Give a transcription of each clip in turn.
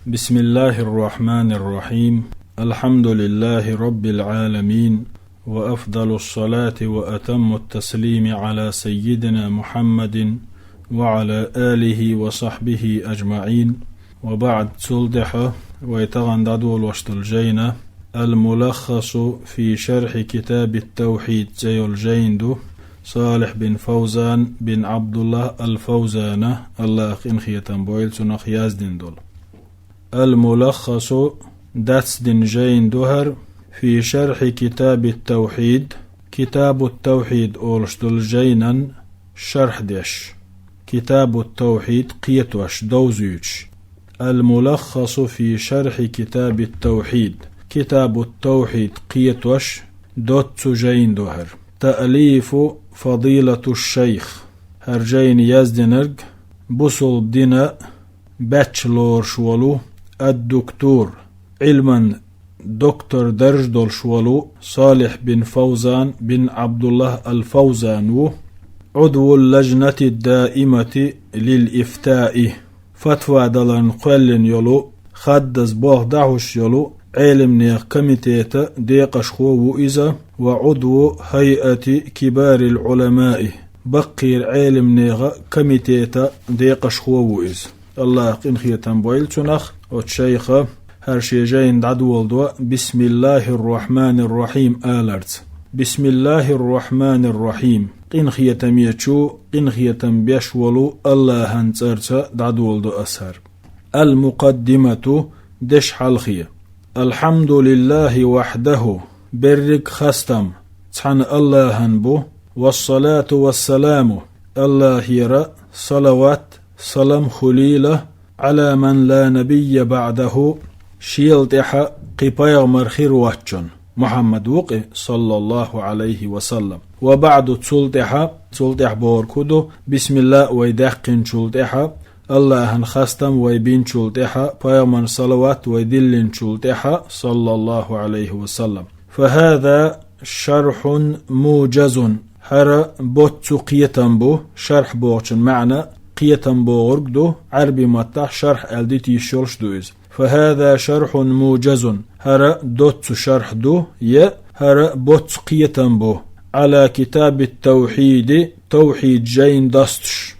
بسم الله الرحمن الرحيم. الحمد لله رب العالمين، وأفضل الصلاة وأتم التسليم على سيدنا محمد وعلى آله وصحبه أجمعين. وبعد صلدحة ويتغن دادول وشتلجينة الملخص في شرح كتاب التوحيد زي الجيندو صالح بن فوزان بن عبد الله الفوزانة الله إنخيتن بويل سنخ يازدن دول. الملخص داتس دين جين دوهر في شرح كتاب التوحيد. كتاب التوحيد أولشتل جينا شرح ديش كتاب التوحيد قيتوش دوزيوش. الملخص في شرح كتاب التوحيد كتاب التوحيد قيتوش دوتس جين دوهر. تأليف فضيلة الشيخ هرجين يزدنرج بوصل دينا باتشلور شولو الدكتور علما دكتور درج دول شولو صالح بن فوزان بن عبد الله الفوزان عضو اللجنة الدائمة للإفتاء فتوى دلن قلن يلو خدز بوه دعوش يلو علم نيق كميتيتا ديقش خو إذا وعضو هيئة كبار العلماء بقير علم نيغ كميتيتا ديقش خو إذا الله قن خيتن بويل تنخ والشيخ هرشي جين دعدول دوا. بسم الله الرحمن الرحيم آلرت. بسم الله الرحمن الرحيم قن خيتن يتشو قن خيتن بيشولو الله هنترت دعدول دو أسهر. المقدمة دش حلخية. الحمد لله وحده برك خستم تحن الله هنبو، والصلاة والسلام الله يرى صلوات سلام خليلة على من لا نبي بعده شيلتح قبايغ مرخير واتشن محمد وقي صلى الله عليه وسلم. وبعد تسلتح بوركودو بسم الله ويدحقن شلتح الله هنخستم ويبين شلتح بايغمن صلوات ويدلن شلتح صلى الله عليه وسلم. فهذا شرح موجز هر بوتسو قيتنبو شرح بوغشن معنى قيتن بورقدو عربي متح شرح الديتي شولش دويز. فهذا شرح موجز هر دوتس شرح دو هر بوتس قيتن بو على كتاب التوحيد توحيد جين دستش.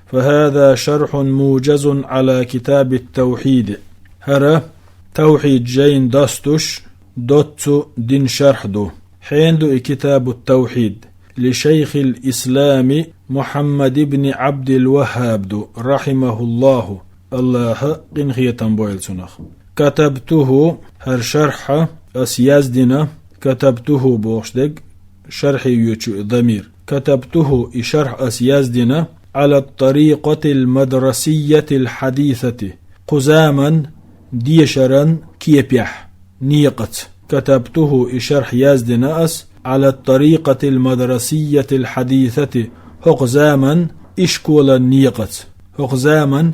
فهذا شرح موجز على كتاب التوحيد هر توحيد جين دستش دوتس دين شرح دو حين دو كتاب التوحيد لشيخ الإسلام محمد بن عبد الوهاب دو رحمه الله الله قنخية بويل سنخ. كتبته هر شرح أسيازدنا كتبته بوشدق شرح يوتشو ضمير كتبته شرح أسيازدنا على الطريقة المدرسية الحديثة قزاما ديشرا كيبيح نيقت. كتبته شرح يازدنا على الطريقة المدرسية الحديثة حقزاما إشكولا نيقت. حقزاما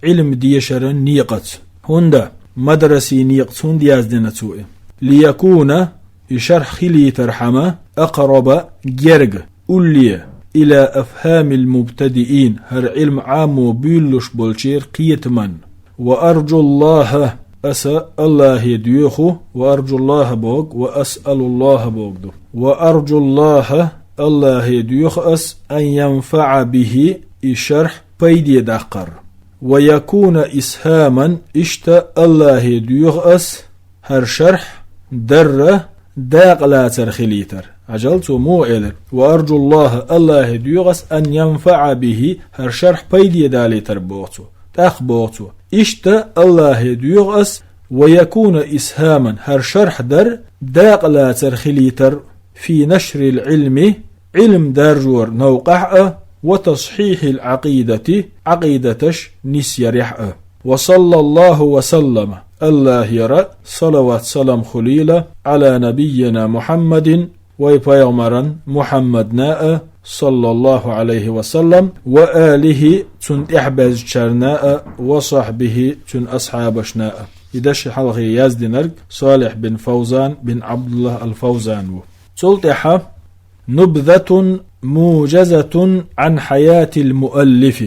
علم ديشرا نيقت هندا مدرسي نيقت هند يازدنا سوء ليكون شرح خلي ترحمة أقرب جرج أولي إلى أفهام المبتدئين هر علم عام بيلش بولشير قيتمن. وأرجو الله أسأل الله يديوخو وأرجو الله بوغ وأسأل الله بوغ وأرجو الله الله يديوخ أن ينفع به الشرح بيدي دقر ويكون إسهاما اشتا الله يديوخ هر شرح در داق لا ترخليتر عجلت مو إلر. وأرجو الله يديوخ أن ينفع به هر شرح بيدي داليتر بوغتو تأخبوتو اشتا الله يديوغ ويكون إسهاما هر شرح در داق لا ترخليتر في نشر العلم علم دارجور نوقع وتصحيح العقيدة عقيدتش نسيرح. وصلى الله وسلم الله يرى صلوات سلام خليلة على نبينا محمد ويبيغمرا محمد ناء صلى الله عليه وسلم وآله تن إحباز شرناء وصحبه تن أصحاب شناء. إدش حلغي يازدنرج صالح بن فوزان بن عبد الله الفوزان. سلطحة نبذة موجزة عن حياة المؤلف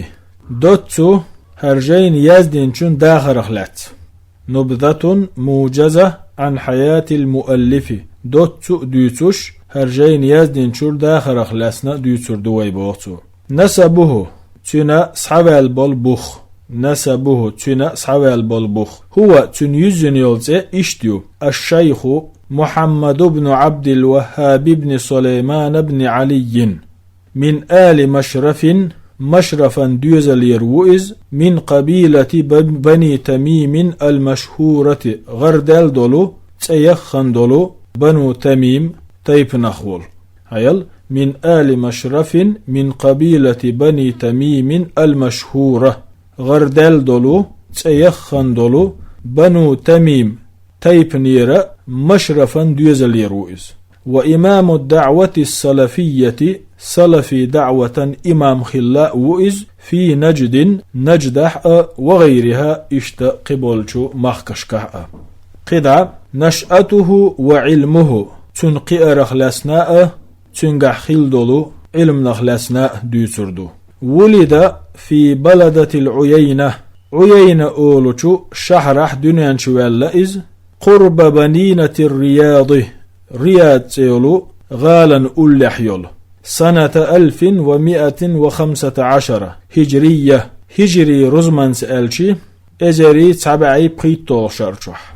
دوتسو هرجين يازدن چون داخر خلات نبذة موجزة عن حياة المؤلف دوت ديتوش هرجين يزدين شور داخر خلاسنا ديتور دوي بوغتو نسبه تنا سحوال بالبوخ نسبه تنا سحوال بالبوخ هو تن يزن يولزي اشتيو الشيخ محمد بن عبد الوهاب بن سليمان بن علي من آل مشرفا ديوزل يروئز من قبيلة بني تميم المشهورة غردال دولو تيخن دولو بنو تميم طيب نخول هيل من آل مشرف من قبيلة بني تميم المشهورة غردال دولو تيخن دولو بنو تميم طيب نيرا مشرفا ديوزل يروئز وإمام الدعوة السلفية سلفي دعوة إمام خلاء وإز في نجدح وغيرها قبولشو مخكشكه قدع نشأته وعلمه تنقئ رخلسناء تنقح خلدلو علم نخلسناء ديسردو ولد في بلدة العيينة عيينة أولوشو شهرح دنيان شوال قرب بنينة الرياض رياض سيولو غالا أولحيول سنة 1115 هجرية هجري رزمان سألشي أجري تبعي بقيتو شرشح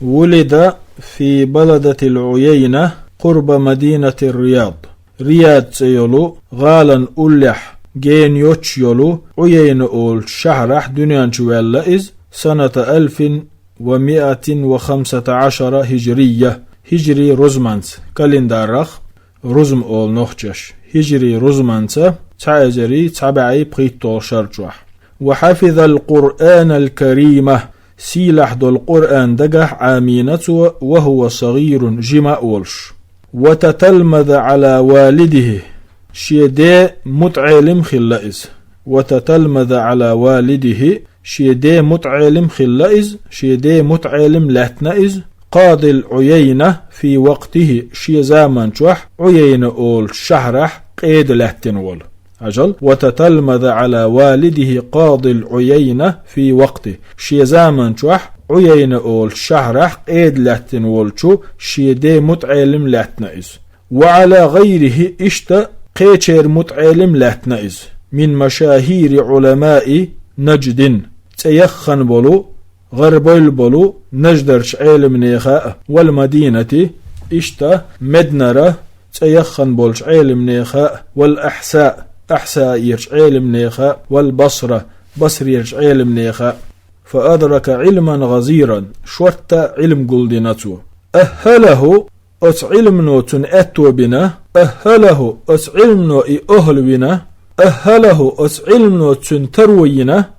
ولد في بلدة العيينة قرب مدينة الرياض رياض سيولو غالا أولح جين يوتشيولو عيين أول شهرح دنيان شوال سنة 1115 هجرية هجري رزمانس كالندارخ رزم أول نخجش هجري رزمانس تعجري تبعي بقيتو شرجوح وحفظ القرآن الكريم سيلح دو القرآن دقح عامينته وهو صغير جماء ولش وتتلمذ على والده شيدي متعلم خلائز وتتلمذ على والده شيدي متعلم خلائز شيدي متعلم لاتنائز قاضي العيينة في وقته شي زامن شوح عيينة أول شهرح قيد لاتنول أجل وتتلمذ على والده قاضي العيينة في وقته شي زامن شوح عيينة أول شهرح قيد لاتنول شو شي دي متعلم لاتنائز وعلى غيره قيتشير متعلم لاتنائز من مشاهير علماء نجد تيخن بولو غربيل بولو نجدرش علم نيخاء والمدينة مدنرة تيخن بولش علم نيخاء والأحساء أحساء يرش علم نيخاء والبصرة بصر يرش علم نيخاء فأدرك علما غزيرا شورت علم قلديناتو أهله أس علم نوتن أتو بنا أهله أس علم نو أهل بنا أهله أس علم نوتن تروينا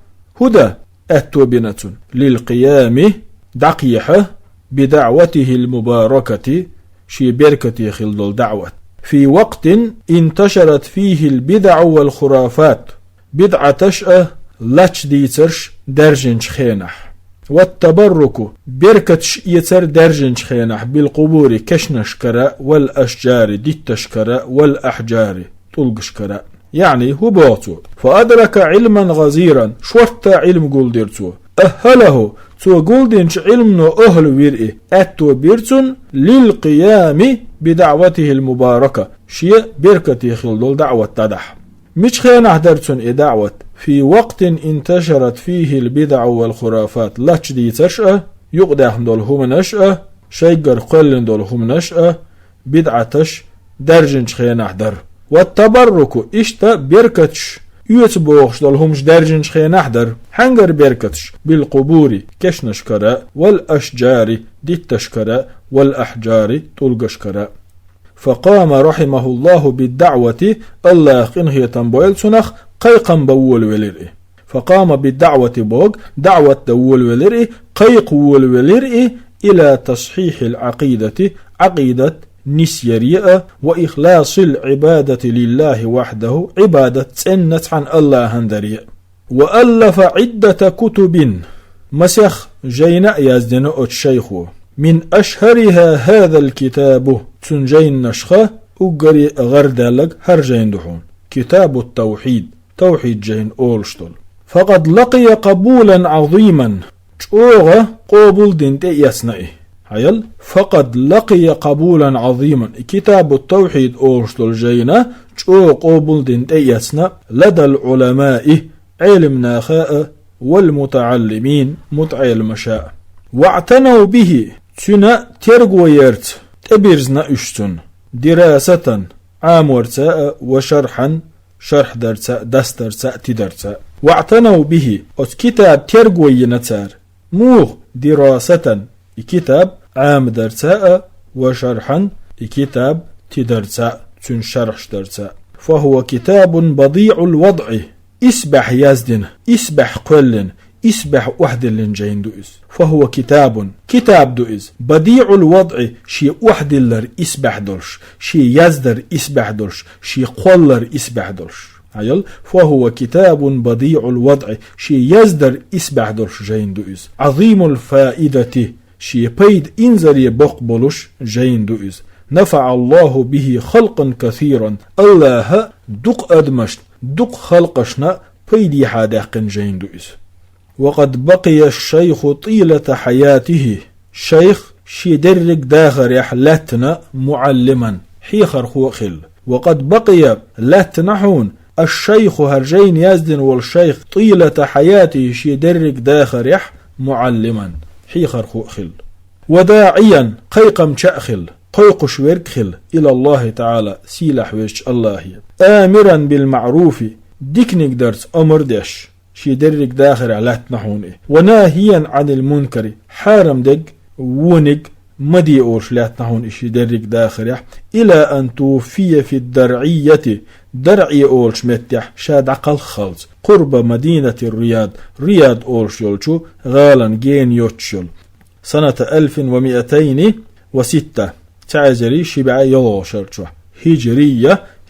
هدى أتو بنة للقيام دقيحة بدعوته المباركة شي بركة خلد دعوة في وقت انتشرت فيه البدع والخرافات بدعة تشأ لاتش ديترش درجنش خينح والتبرك بركتش يتر درجنش خينح بالقبور كشنشكرا والأشجار ديتشكرا والأحجار طلقشكرا يعني هو باطو فأدرك علما غزيرا شورت علم قلدرتو أهله تو قلدنش علم نو أهل ويرئي أتو بيرتون للقيام بدعوته المباركة شيء بركة خلدول دعوة تدح مش خينا حدرتون دعوة في وقت انتشرت فيه البدع والخرافات لاتش دي تشأ يقدح دول هم نشأ شيقر قلن دول هم نشأ بدعتش درجنش خينا حدر والتبرك بركتش يتبوغش دولهمش درجنش خينا حدر حنجر بركتش بالقبور كشنشكرا والأشجار ديتشكرا والأحجار طلقشكرا فقام رحمه الله بالدعوة الله قنهي تنبويل سنخ قيقا بول ولرئي فقام بالدعوة بوغ دعوة دول ولرئي قيق ولرئي إلى تصحيح العقيدة عقيدة نسيريئة وإخلاص العبادة لله وحده عبادة سنة عن الله هندريئ وألف عدة كتب مسخ جينا يزدن الشيخ من أشهرها هذا الكتاب تنجين نشخة أقري غردالك هرجين دحون كتاب التوحيد توحيد جين أولشتل فقد لقي قبولا عظيما شوغة قبول دين تيسنئ هيل فقد لقي قبولا عظيما كتاب التوحيد أورشتل جينا شو قبول دين تيسنا لدى العلماء علمنا خاء والمتعلمين متعي المشاء واعتنوا به تنا ترغو يرت تبرزنا اشتن دراسة عام ورتاء وشرحا شرح درساء دسترساء تدرساء واعتنوا به كتاب ترغو ينتار موغ دراسة كتاب عام درساء وشرحا كتاب تدرساء تن شرح درساء فهو كتاب بضيع الوضع اسبح يزدن اسبح قلن اسبح وحد لنجين دوئز فهو كتاب دوئز بديع الوضع شي وحد لر اسبح دولش شي يزدر اسبح دولش شي قلر اسبح دولش عيل فهو كتاب بديع الوضع شي يزدر اسبح دولش جين دوئز عظيم الفائدة شي بيد انزري بقبلش جين دوئز نفع الله به خلقا كثيرا الله دق أدمشت دق خلقشنا بيدي حادقن جين دوئز وقد بقي الشيخ طيلة حياته شيخ شي درق داخر يحلتنا معلما حيخر خوخل وقد بقي لاتنحون الشيخ هرجين يزدن والشيخ طيلة حياته شي درق داخر يح معلما حيخر خوخل وداعيا قيقم شأخل قيقش وركخل إلى الله تعالى سيلح ويش الله آمرا بالمعروف ديكنك درس أمر ديش شي درك داخل على نحون وناهيا عن المنكر حارم دق ونق مدي أورش لا نحون شي درك داخل إلى أن توفي في الدرعية درعي أورش متح شاد عقل خلص قرب مدينة رياض أورش يولشو غالا جين يوتشل سنة 1206 تعزري شبع يلوشرشو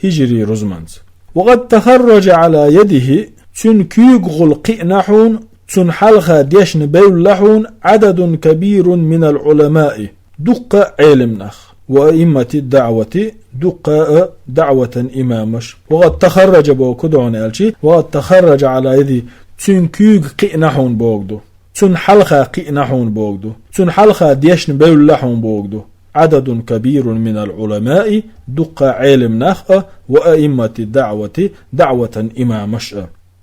هجري رزمانز وقد تخرج على يده تنكيغ قئنحون تنحلخ ديشن بيولحون عدد كبير من العلماء دق علمنخ وإمة الدعوة دق دعوة إمامش وقد تخرج بوكدعون ألشي وقد تخرج على يده تنكيغ قئنحون بوكدو تنحلخ قئنحون بوكدو تنحلخ ديشن بيولحون بوكدو عدد كبير من العلماء دق علمنخ وأئمة الدعوة دعوة إمامش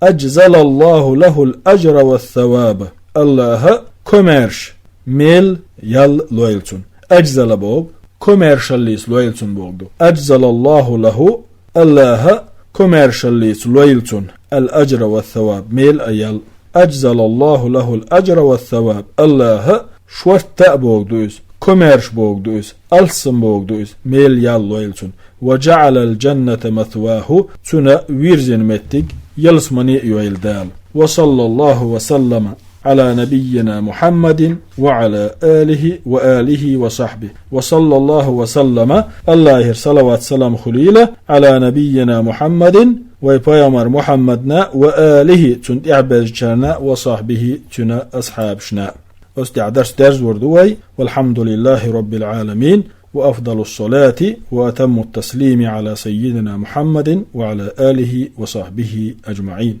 أجزل الله له الأجر والثواب الله كوميرش ميل يل لويلتون أجزل بوغ كوميرشاليس لويلتون بوغدو أجزل الله له الله كوميرشاليس لويلتون الأجر والثواب ميل أيل أجزل الله له الأجر والثواب الله شورت بوغدوز كوميرش بوغدوز ألسم بوغدوز ميل يل لويلتون وجعل الجنة مثواه تنا ويرزن متك يلسمني يويلدال وصلى الله وسلم على نبينا محمد وعلى آله وصحبه وصلى الله وسلم الله صلوات سلام خليلة على نبينا محمد ويبايمر محمدنا وآله تن إعباجنا وصحبه تنا أصحابشنا أستع درس وردوي والحمد لله رب العالمين وأفضل الصلاة وأتم التسليم على سيدنا محمد وعلى آله وصحبه أجمعين.